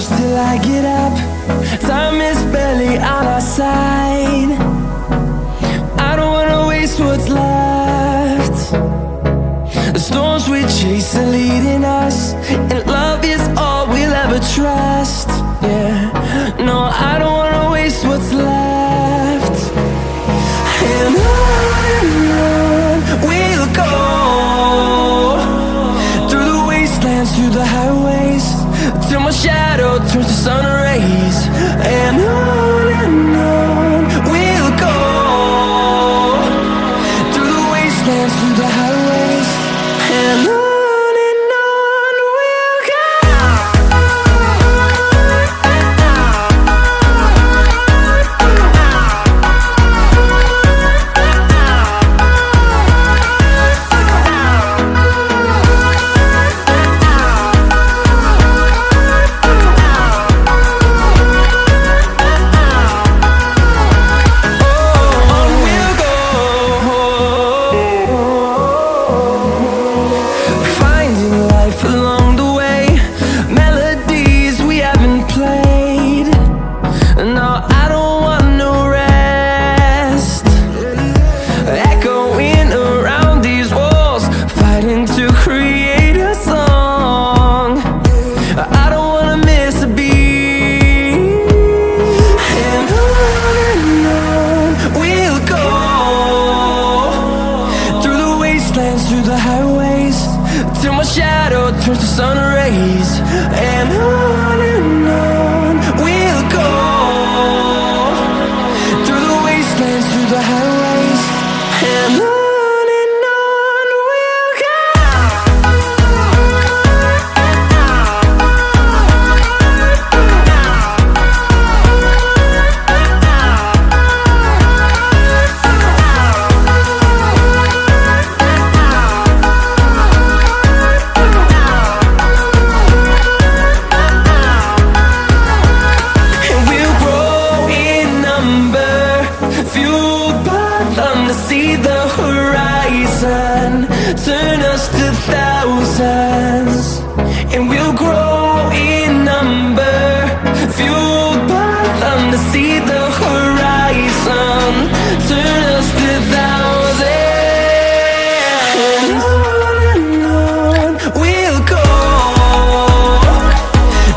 close till I get up. Time is barely on our side. I don't wanna waste what's left. The storms we chase are leading us, and love is all we'll ever trust. Yeah, no, I don't wanna waste what's left. And on we'll go, through the wastelands, through the highways, till my shadow turns to sun rays. And on we'll go, through the wastelands, through the highways, and on we'll go. Through the highways, till my shadow turns to sun rays. And on we'll go, through the wastelands, through the highways, and on we'll go. See the horizon, turn us to thousands, and we'll grow in number, fueled by them to see the horizon, turn us to thousands. And on we'll go,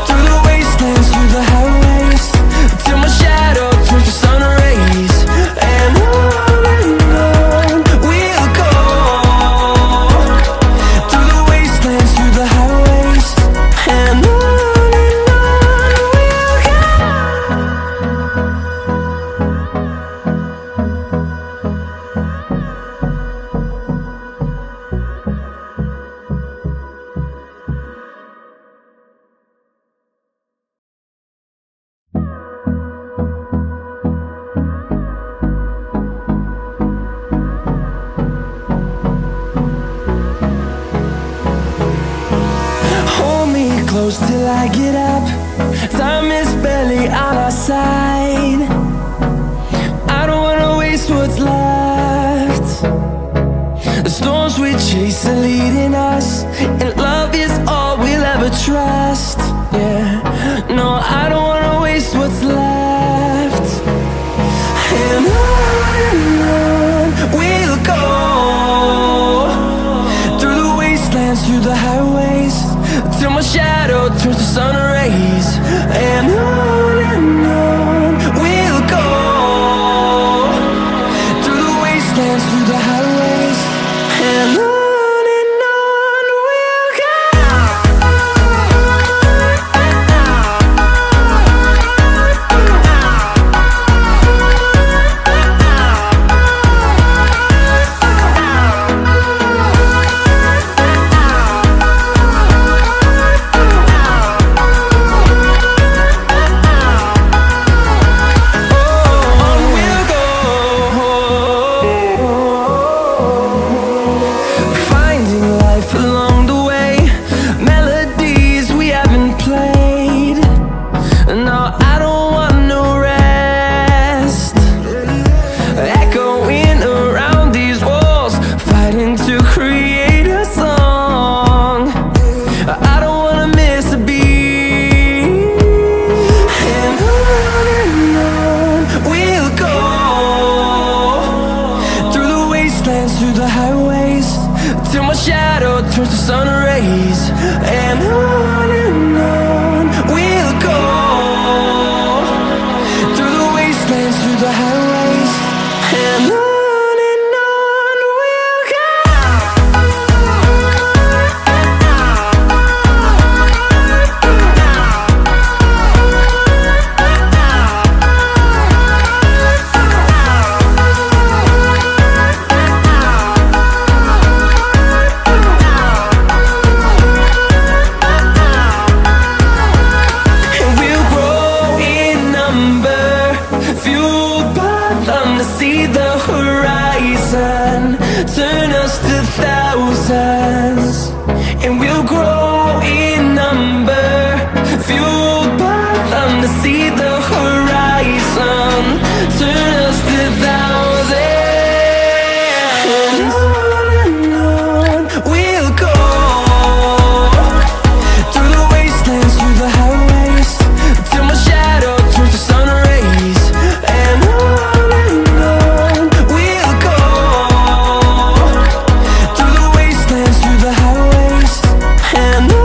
through the wastelands, through the highways, till my shadow turns to sun rays. And close till I get up. Time is barely on our side. I don't wanna waste what's left. The storms we chase are leading us, and love is all we'll ever trust. Yeah, no, I don't wanna waste what's left. And on we'll go, through the wastelands, through the highways, till my shadow turns to sun rays. And on we'll go, through the wastelands, through the highways, and on we'll go. shadow turns to sun rays, and on we'll go, through the wastelands, through the highways, and on we'll go. See the horizon, turn us to thousands.